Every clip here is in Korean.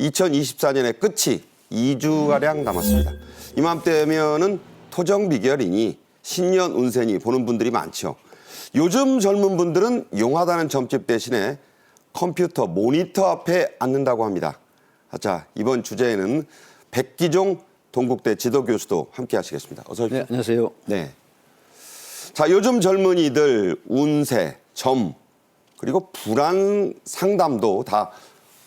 2024년의 끝이 2주가량 남았습니다. 이맘때면은 토정 비결이니 신년 운세니 보는 분들이 많죠. 요즘 젊은 분들은 용하다는 점집 대신에 컴퓨터 모니터 앞에 앉는다고 합니다. 자, 이번 주제에는 백기종 동국대 지도교수도 함께 하시겠습니다. 어서 오십시오. 네, 안녕하세요. 네. 자, 요즘 젊은이들 운세, 점, 그리고 불안 상담도 다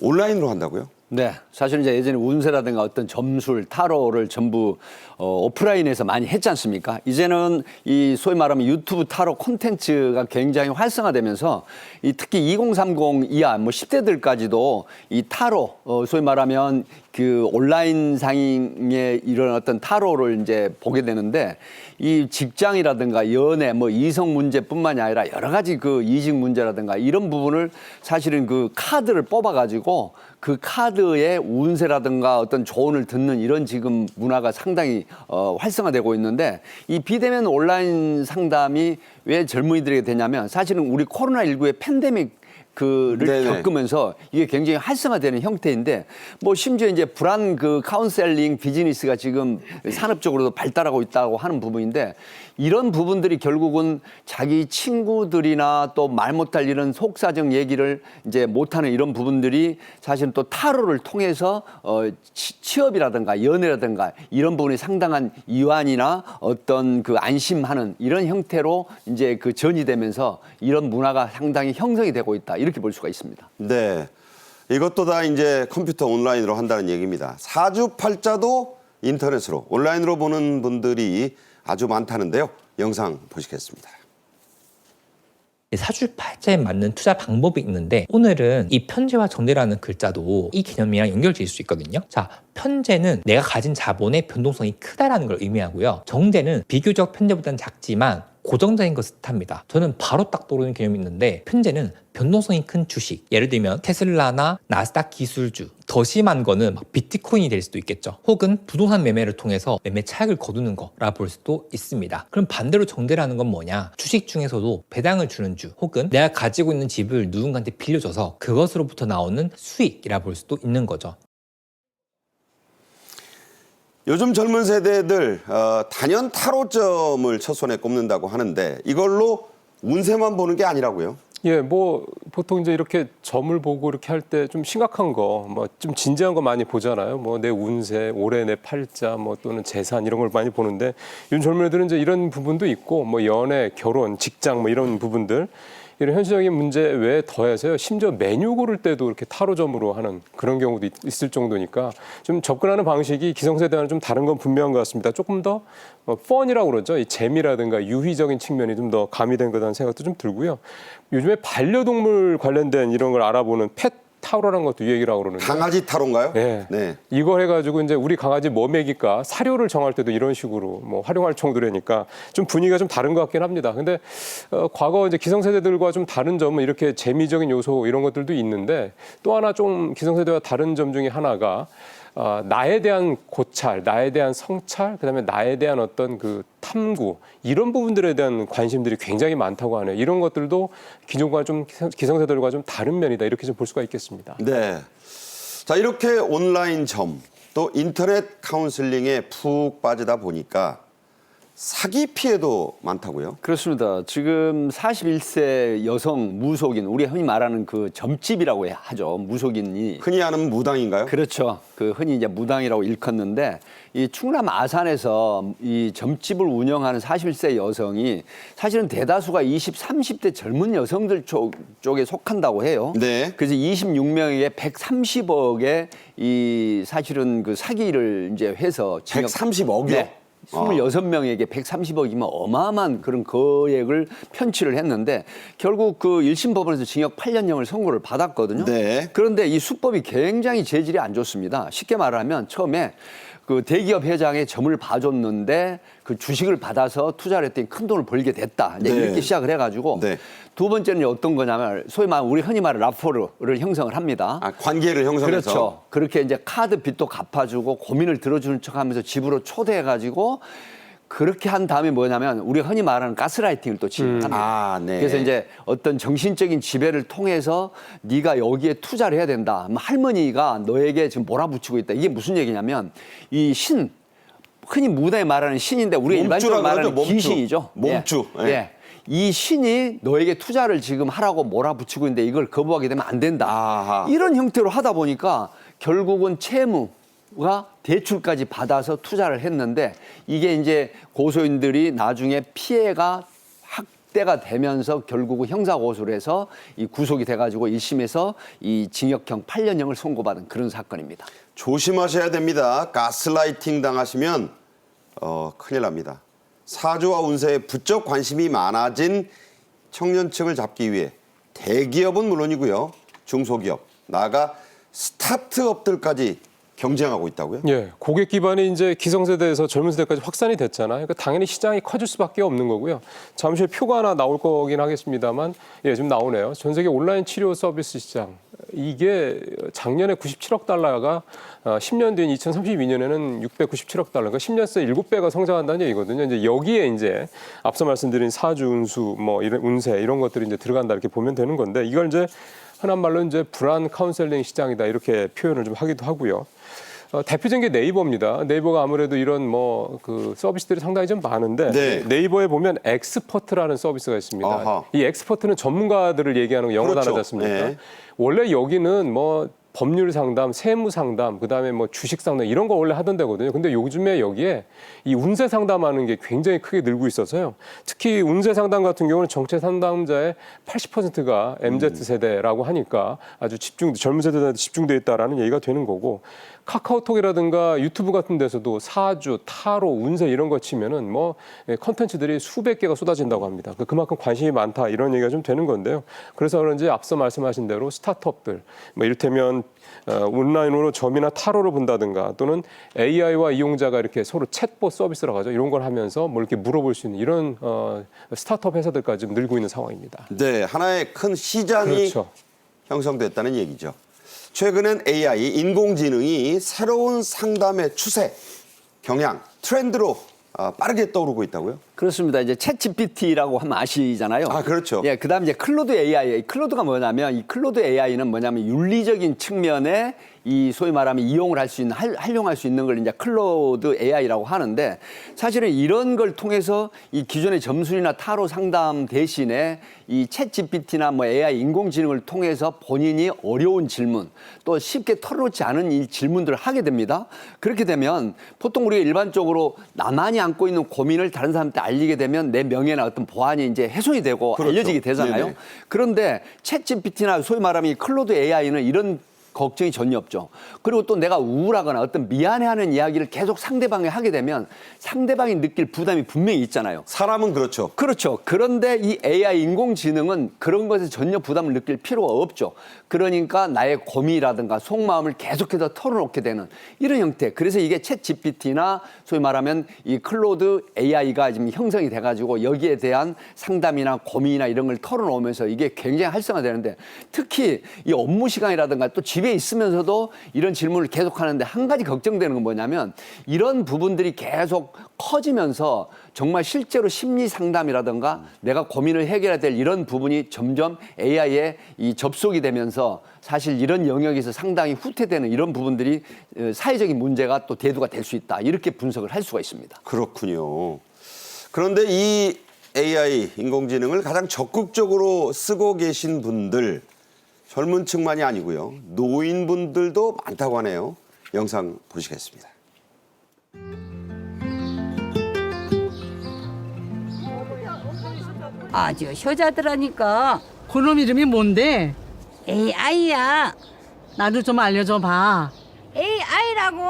온라인으로 한다고요? 네, 사실 이제 예전에 운세라든가 어떤 점술, 타로를 전부 오프라인에서 많이 했지 않습니까? 이제는 이 소위 말하면 유튜브 타로 콘텐츠가 굉장히 활성화되면서 이 특히 2030 이하 뭐 10대들까지도 이 타로 소위 말하면 그 온라인 상에 이런 어떤 타로를 이제 보게 되는데 이 직장이라든가 연애 뭐 이성 문제뿐만이 아니라 여러 가지 그 이직 문제라든가 이런 부분을 사실은 그 카드를 뽑아 가지고 그 카드의 운세라든가 어떤 조언을 듣는 이런 지금 문화가 상당히 활성화되고 있는데 이 비대면 온라인 상담이 왜 젊은이들에게 되냐면 사실은 우리 코로나19의 팬데믹 그를 네네. 겪으면서 이게 굉장히 활성화되는 형태인데 뭐 심지어 이제 불안 그 카운셀링 비즈니스가 지금 산업적으로도 발달하고 있다고 하는 부분인데 이런 부분들이 결국은 자기 친구들이나 또 말 못할 이런 속사정 얘기를 이제 못하는 이런 부분들이 사실은 또 타로를 통해서 취업이라든가 연애라든가 이런 부분이 상당한 이완이나 어떤 그 안심하는 이런 형태로 이제 그 전이되면서 이런 문화가 상당히 형성이 되고 있다. 이렇게 볼 수가 있습니다. 네. 이것도 다 이제 컴퓨터 온라인으로 한다는 얘기입니다. 사주팔자도 인터넷으로, 온라인으로 보는 분들이 아주 많다는데요. 영상 보시겠습니다. 사주팔자에 맞는 투자 방법이 있는데 오늘은 이 편제와 정제라는 글자도 이 개념이랑 연결될 수 있거든요. 자, 편제는 내가 가진 자본의 변동성이 크다라는 걸 의미하고요. 정제는 비교적 편제보다는 작지만 고정적인 것을 뜻합니다. 저는 바로 딱 떠오르는 개념이 있는데 편제는 변동성이 큰 주식, 예를 들면 테슬라나 나스닥 기술주, 더 심한 거는 막 비트코인이 될 수도 있겠죠. 혹은 부동산 매매를 통해서 매매 차익을 거두는 거라 볼 수도 있습니다. 그럼 반대로 정제라는 건 뭐냐? 주식 중에서도 배당을 주는 주, 혹은 내가 가지고 있는 집을 누군가한테 빌려줘서 그것으로부터 나오는 수익이라 볼 수도 있는 거죠. 요즘 젊은 세대들 단연 타로점을 첫 손에 꼽는다고 하는데 이걸로 운세만 보는 게 아니라고요? 예, 뭐 보통 이제 이렇게 점을 보고 이렇게 할 때 좀 심각한 거, 뭐 좀 진지한 거 많이 보잖아요. 뭐 내 운세, 올해 내 팔자, 뭐 또는 재산 이런 걸 많이 보는데 요즘 젊은 애들은 이제 이런 부분도 있고, 뭐 연애, 결혼, 직장 뭐 이런 부분들. 이런 현실적인 문제 외에 더해서요. 심지어 메뉴 고를 때도 이렇게 타로점으로 하는 그런 경우도 있을 정도니까 좀 접근하는 방식이 기성세대와는 좀 다른 건 분명한 것 같습니다. 조금 더 펀이라고 그러죠. 이 재미라든가 유희적인 측면이 좀 더 가미된 거라는 생각도 좀 들고요. 요즘에 반려동물 관련된 이런 걸 알아보는 펫 타로라는 것도 유행이라고 그러는데 강아지 타로인가요? 네. 네. 이걸 해가지고 이제 우리 강아지 뭐 먹일까 사료를 정할 때도 이런 식으로 뭐 활용할 정도라니까 좀 분위기가 좀 다른 것 같긴 합니다. 근데 과거 이제 기성세대들과 좀 다른 점은 이렇게 재미적인 요소 이런 것들도 있는데 또 하나 좀 기성세대와 다른 점 중에 하나가 나에 대한 고찰, 나에 대한 성찰, 그다음에 나에 대한 어떤 그 탐구 이런 부분들에 대한 관심들이 굉장히 많다고 하네요. 이런 것들도 기존과 좀 기성세대들과 좀 다른 면이다 이렇게 좀 볼 수가 있겠습니다. 네. 자, 이렇게 온라인 점, 또 인터넷 카운슬링에 푹 빠지다 보니까 사기 피해도 많다고요? 그렇습니다. 지금 41세 여성 무속인, 우리 흔히 말하는 그 점집이라고 하죠. 무속인이. 흔히 아는 무당인가요? 그렇죠. 그 흔히 이제 무당이라고 일컫는데 이 충남 아산에서 이 점집을 운영하는 41세 여성이 사실은 대다수가 20, 30대 젊은 여성들 쪽에 속한다고 해요. 네. 그래서 26명에게 130억의 이 사실은 그 사기를 이제 해서 130억이요? 네. 26명에게 130억이면 어마어마한 그런 거액을 편취를 했는데 결국 그 1심 법원에서 징역 8년형을 선고를 받았거든요. 네. 그런데 이 수법이 굉장히 재질이 안 좋습니다. 쉽게 말하면 처음에 그 대기업 회장의 점을 봐줬는데 그 주식을 받아서 투자를 했더니 큰 돈을 벌게 됐다. 이제 네. 이렇게 시작을 해가지고 네. 두 번째는 어떤 거냐면 소위 말하는 우리 흔히 말하는 라포르를 형성을 합니다. 아, 관계를 형성해서. 그렇죠. 그렇게 이제 카드 빚도 갚아주고 고민을 들어주는 척하면서 집으로 초대해가지고 그렇게 한 다음에 뭐냐면 우리가 흔히 말하는 가스라이팅을 또 진행합니다. 아, 네. 그래서 이제 어떤 정신적인 지배를 통해서 네가 여기에 투자를 해야 된다. 할머니가 너에게 지금 몰아붙이고 있다. 이게 무슨 얘기냐면 이 신, 흔히 무대에 말하는 신인데 우리가 일반적으로 몸주라 말하는 그러죠, 몸주. 귀신이죠. 몸주. 예. 예. 이 신이 너에게 투자를 지금 하라고 몰아붙이고 있는데 이걸 거부하게 되면 안 된다. 아하. 이런 형태로 하다 보니까 결국은 채무가 대출까지 받아서 투자를 했는데 이게 이제 고소인들이 나중에 피해가 확대가 되면서 결국은 형사고소를 해서 이 구속이 돼가지고 1심에서 이 징역형 8년형을 선고받은 그런 사건입니다. 조심하셔야 됩니다. 가스라이팅 당하시면 큰일 납니다. 사주와 운세에 부쩍 관심이 많아진 청년층을 잡기 위해 대기업은 물론이고요. 중소기업, 나아가 스타트업들까지 경쟁하고 있다고요? 예, 고객 기반이 이제 기성세대에서 젊은 세대까지 확산이 됐잖아요. 그러니까 당연히 시장이 커질 수밖에 없는 거고요. 잠시 후에 표가 하나 나올 거긴 하겠습니다만, 예, 지금 나오네요. 전 세계 온라인 치료 서비스 시장. 이게 작년에 97억 달러가 10년 뒤인 2032년에는 697억 달러, 그러니까 10년 새 7배가 성장한다는 얘기거든요. 이제 여기에 이제 앞서 말씀드린 사주, 운수, 뭐 이런 운세 이런 것들이 이제 들어간다 이렇게 보면 되는 건데 이걸 이제 흔한 말로 이제 불안 카운셀링 시장이다 이렇게 표현을 좀 하기도 하고요. 대표적인 게 네이버입니다. 네이버가 아무래도 이런 뭐 그 서비스들이 상당히 좀 많은데 네. 네이버에 보면 엑스퍼트라는 서비스가 있습니다. 아하. 이 엑스퍼트는 전문가들을 얘기하는 거 영어 그렇죠. 단어지 않습니까? 네. 원래 여기는 뭐 법률 상담, 세무 상담, 그다음에 뭐 주식 상담 이런 거 원래 하던 데거든요. 근데 요즘에 여기에 이 운세 상담하는 게 굉장히 크게 늘고 있어서요. 특히 운세 상담 같은 경우는 정체 상담자의 80%가 MZ 세대라고 하니까 아주 젊은 세대한테 집중돼 있다라는 얘기가 되는 거고 카카오톡이라든가 유튜브 같은 데서도 사주, 타로, 운세 이런 거 치면은 뭐 컨텐츠들이 수백 개가 쏟아진다고 합니다. 그만큼 관심이 많다 이런 얘기가 좀 되는 건데요. 그래서 그런지 앞서 말씀하신 대로 스타트업들, 뭐 이를테면 온라인으로 점이나 타로를 본다든가 또는 AI와 이용자가 이렇게 서로 챗봇 서비스라고 하죠. 이런 걸 하면서 뭐 이렇게 물어볼 수 있는 이런 스타트업 회사들까지 좀 늘고 있는 상황입니다. 네, 하나의 큰 시장이 그렇죠. 형성됐다는 얘기죠. 최근엔 AI, 인공지능이 새로운 상담의 추세, 경향, 트렌드로 빠르게 떠오르고 있다고요? 그렇습니다. 이제 챗 GPT라고 하면 아시잖아요. 아, 그렇죠. 예, 그다음 이제 클로드 AI. 클로드가 뭐냐면 이 클로드 AI는 뭐냐면 윤리적인 측면에 이 소위 말하면 이용을 할 수 있는 활용할 수 있는 걸 이제 클로드 AI라고 하는데 사실은 이런 걸 통해서 이 기존의 점술이나 타로 상담 대신에 이 챗 GPT나 뭐 AI 인공지능을 통해서 본인이 어려운 질문 또 쉽게 털어놓지 않은 이 질문들을 하게 됩니다. 그렇게 되면 보통 우리가 일반적으로 나만이 안고 있는 고민을 다른 사람한테 알리게 되면 내 명예나 어떤 보안이 이제 훼손이 되고 그렇죠. 알려지게 되잖아요. 네네. 그런데 챗 GPT나 소위 말하면 이 클로드 AI는 이런 걱정이 전혀 없죠. 그리고 또 내가 우울하거나 어떤 미안해하는 이야기를 계속 상대방에 하게 되면 상대방이 느낄 부담이 분명히 있잖아요. 사람은 그렇죠. 그렇죠. 그런데 이 AI 인공지능은 그런 것에 전혀 부담을 느낄 필요가 없죠. 그러니까 나의 고민이라든가 속마음을 계속해서 털어놓게 되는 이런 형태. 그래서 이게 챗 GPT나 소위 말하면 이 클로드 AI가 지금 형성이 돼가지고 여기에 대한 상담이나 고민이나 이런 걸 털어놓으면서 이게 굉장히 활성화되는데 특히 이 업무 시간이라든가 또 집에 있으면서도 이런 질문을 계속하는데 한 가지 걱정되는 건 뭐냐면 이런 부분들이 계속 커지면서 정말 실제로 심리 상담이라든가 내가 고민을 해결해야 될 이런 부분이 점점 AI에 이 접속이 되면서 사실 이런 영역에서 상당히 후퇴되는 이런 부분들이 사회적인 문제가 또 대두가 될 수 있다. 이렇게 분석을 할 수가 있습니다. 그렇군요. 그런데 이 AI 인공지능을 가장 적극적으로 쓰고 계신 분들 젊은 층만이 아니고요. 노인분들도 많다고 하네요. 영상 보시겠습니다. 아주 효자들하니까 그놈 이름이 뭔데? AI야. 나도 좀 알려줘 봐. AI라고.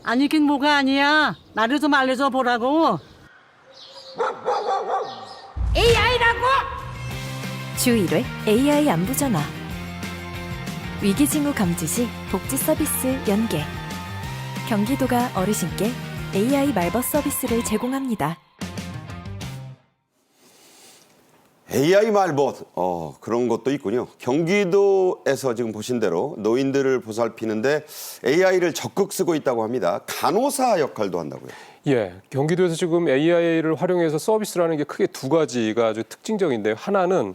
아니긴 뭐가 아니야. 나도 좀 알려줘 보라고. AI라고. 주 1회 AI 안부전화 위기징후 감지 시 복지 서비스 연계 경기도가 어르신께 AI 말벗 서비스를 제공합니다. AI 말벗 그런 것도 있군요. 경기도에서 지금 보신 대로 노인들을 보살피는데 AI를 적극 쓰고 있다고 합니다. 간호사 역할도 한다고요. 예, 경기도에서 지금 AI를 활용해서 서비스를 하는 게 크게 두 가지가 아주 특징적인데요. 하나는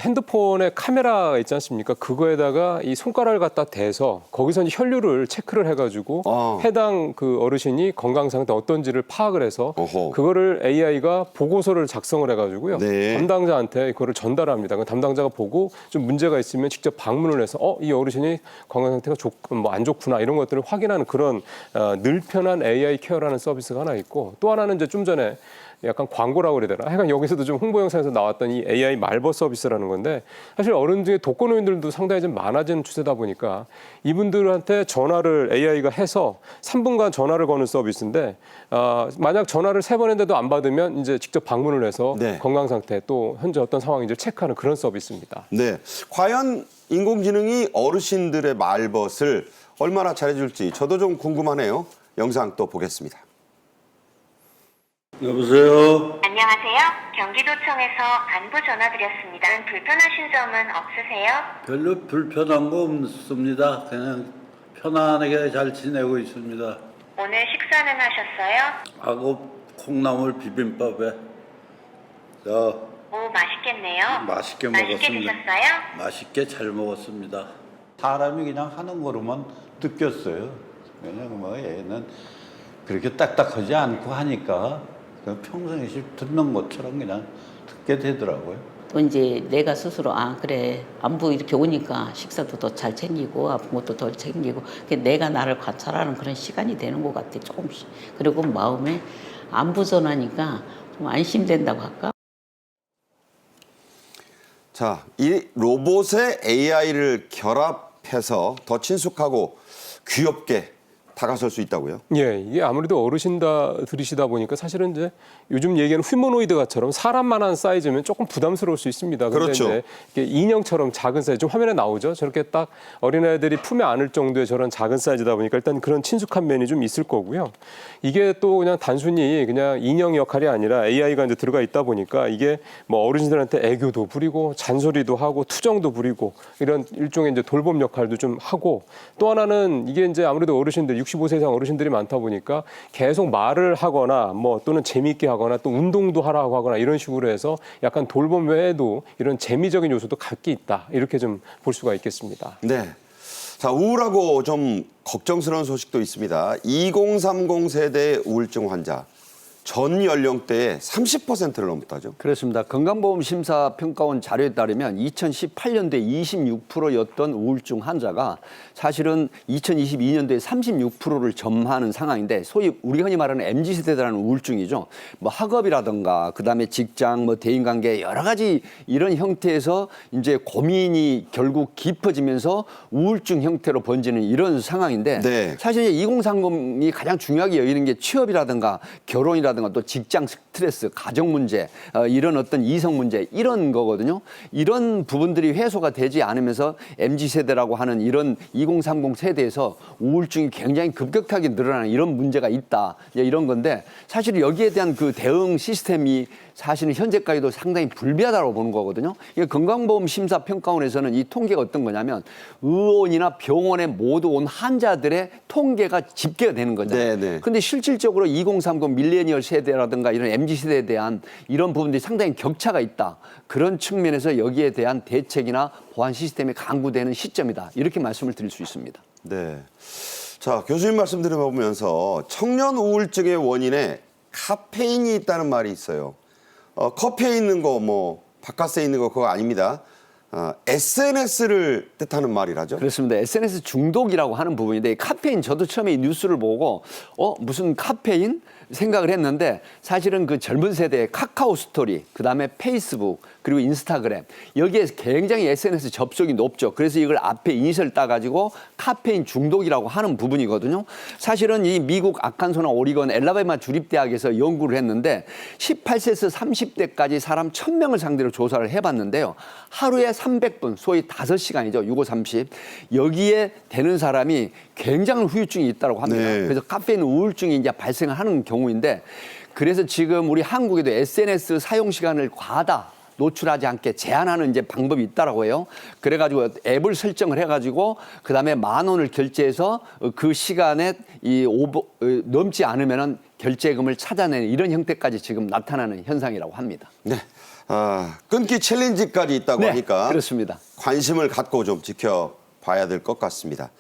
핸드폰에 카메라가 있지 않습니까? 그거에다가 이 손가락을 갖다 대서 거기서 이제 혈류를 체크를 해가지고 해당 그 어르신이 건강 상태 어떤지를 파악을 해서 어허. 그거를 AI가 보고서를 작성을 해가지고요. 네. 담당자한테 그거를 전달합니다. 그 담당자가 보고 좀 문제가 있으면 직접 방문을 해서 이 어르신이 건강 상태가 뭐 안 좋구나 이런 것들을 확인하는 그런 늘편한 AI 케어라는 서비스가 하나 있고 또 하나는 이제 좀 전에 약간 광고라고 그래야 되나? 하여간 여기서도 좀 홍보 영상에서 나왔던 이 AI 말벗 서비스라는 건데 사실 어른 중에 독거노인들도 상당히 좀 많아지는 추세다 보니까 이분들한테 전화를 AI가 해서 3분간 전화를 거는 서비스인데 만약 전화를 3번 했는데도 안 받으면 이제 직접 방문을 해서 네. 건강 상태 또 현재 어떤 상황인지를 체크하는 그런 서비스입니다. 네, 과연 인공지능이 어르신들의 말벗을 얼마나 잘해줄지 저도 좀 궁금하네요. 영상 또 보겠습니다. 여보세요? 안녕하세요. 경기도청에서 안부 전화드렸습니다. 불편하신 점은 없으세요? 별로 불편한 거 없습니다. 그냥 편안하게 잘 지내고 있습니다. 오늘 식사는 하셨어요? 하고 콩나물 비빔밥에 오, 맛있겠네요. 맛있게 맛있게 먹었습니다. 드셨어요? 맛있게 잘 먹었습니다. 사람이 그냥 하는 거로만 느꼈어요. 왜냐면 뭐 얘는 그렇게 딱딱하지 않고 하니까 평소에 듣는 것처럼 그냥 듣게 되더라고요. 또 이제 내가 스스로 그래 안부 이렇게 오니까 식사도 더 잘 챙기고 아픈 것도 덜 챙기고 내가 나를 관찰하는 그런 시간이 되는 것 같아 조금씩. 그리고 마음에 안부 전하니까 좀 안심된다고 할까? 자, 이 로봇에 AI를 결합해서 더 친숙하고 귀엽게 다가설 수 있다고요? 예, 이게 아무래도 어르신들이시다 보니까 사실은 이제 요즘 얘기하는 휴머노이드가처럼 사람만한 사이즈면 조금 부담스러울 수 있습니다. 근데 그렇죠. 이제 이게 인형처럼 작은 사이즈, 좀 화면에 나오죠. 저렇게 딱 어린아이들이 품에 안을 정도의 저런 작은 사이즈다 보니까 일단 그런 친숙한 면이 좀 있을 거고요. 이게 또 그냥 단순히 그냥 인형 역할이 아니라 AI가 이제 들어가 있다 보니까 이게 뭐 어르신들한테 애교도 부리고 잔소리도 하고 투정도 부리고 이런 일종의 이제 돌봄 역할도 좀 하고 또 하나는 이게 이제 아무래도 어르신들 65세 이상 어르신들이 많다 보니까 계속 말을 하거나 뭐 또는 재미있게 하거나 또 운동도 하라고 하거나 이런 식으로 해서 약간 돌봄 외에도 이런 재미적인 요소도 갖게 있다. 이렇게 좀 볼 수가 있겠습니다. 네. 자, 우울하고 좀 걱정스러운 소식도 있습니다. 2030 세대 우울증 환자 전 연령대의 30%를 넘었다죠. 그렇습니다. 건강보험심사평가원 자료에 따르면 2018년도에 26%였던 우울증 환자가 사실은 2022년도에 36%를 점하는 상황인데 소위 우리가 흔히 말하는 MZ세대라는 우울증이죠. 뭐 학업이라든가 그다음에 직장, 뭐 대인관계 여러 가지 이런 형태에서 이제 고민이 결국 깊어지면서 우울증 형태로 번지는 이런 상황인데 네. 사실 2030이 가장 중요하게 여기는 게 취업이라든가 결혼이라든가 또 직장 스트레스, 가정 문제, 이런 어떤 이성 문제 이런 거거든요. 이런 부분들이 해소가 되지 않으면서 MZ세대라고 하는 이런 2030 세대에서 우울증이 굉장히 급격하게 늘어나는 이런 문제가 있다. 이런 건데 사실 여기에 대한 그 대응 시스템이 사실은 현재까지도 상당히 불비하다고 보는 거거든요. 이게 건강보험심사평가원에서는 이 통계가 어떤 거냐면 의원이나 병원에 모두 온 환자들의 통계가 집계가 되는 거잖아요. 네. 근데 실질적으로 2030 밀레니얼 세대라든가 이런 MZ세대에 대한 이런 부분들이 상당히 격차가 있다. 그런 측면에서 여기에 대한 대책이나 보완 시스템이 강구되는 시점이다. 이렇게 말씀을 드릴 수 있습니다. 네. 자, 교수님 말씀 들어보면서 청년 우울증의 원인에 카페인이 있다는 말이 있어요. 커피에 있는 거, 뭐 바카스에 있는 거 그거 아닙니다. SNS를 뜻하는 말이라죠. 그렇습니다. SNS 중독이라고 하는 부분인데 카페인 저도 처음에 이 뉴스를 보고 무슨 카페인 생각을 했는데 사실은 그 젊은 세대의 카카오 스토리, 그다음에 페이스북, 그리고 인스타그램 여기에 굉장히 SNS 접속이 높죠. 그래서 이걸 앞에 이니셜 따가지고 카페인 중독이라고 하는 부분이거든요. 사실은 이 미국 아칸소나 오리건 엘라바마 주립대학에서 연구를 했는데 18세에서 30대까지 사람 1000명을 상대로 조사를 해봤는데요. 하루에 300분, 소위 5시간이죠. 6530. 여기에 되는 사람이 굉장한 후유증이 있다고 합니다. 네. 그래서 카페인 우울증이 이제 발생하는 경우인데 그래서 지금 우리 한국에도 SNS 사용 시간을 과하다. 노출하지 않게 제한하는 이제 방법이 있다라고 해요. 그래가지고 앱을 설정을 해가지고 그 다음에 10,000원을 결제해서 그 시간에 넘지 않으면은 결제금을 찾아내는 이런 형태까지 지금 나타나는 현상이라고 합니다. 네. 끊기 챌린지까지 있다고 네, 하니까 그렇습니다. 관심을 갖고 좀 지켜봐야 될 것 같습니다.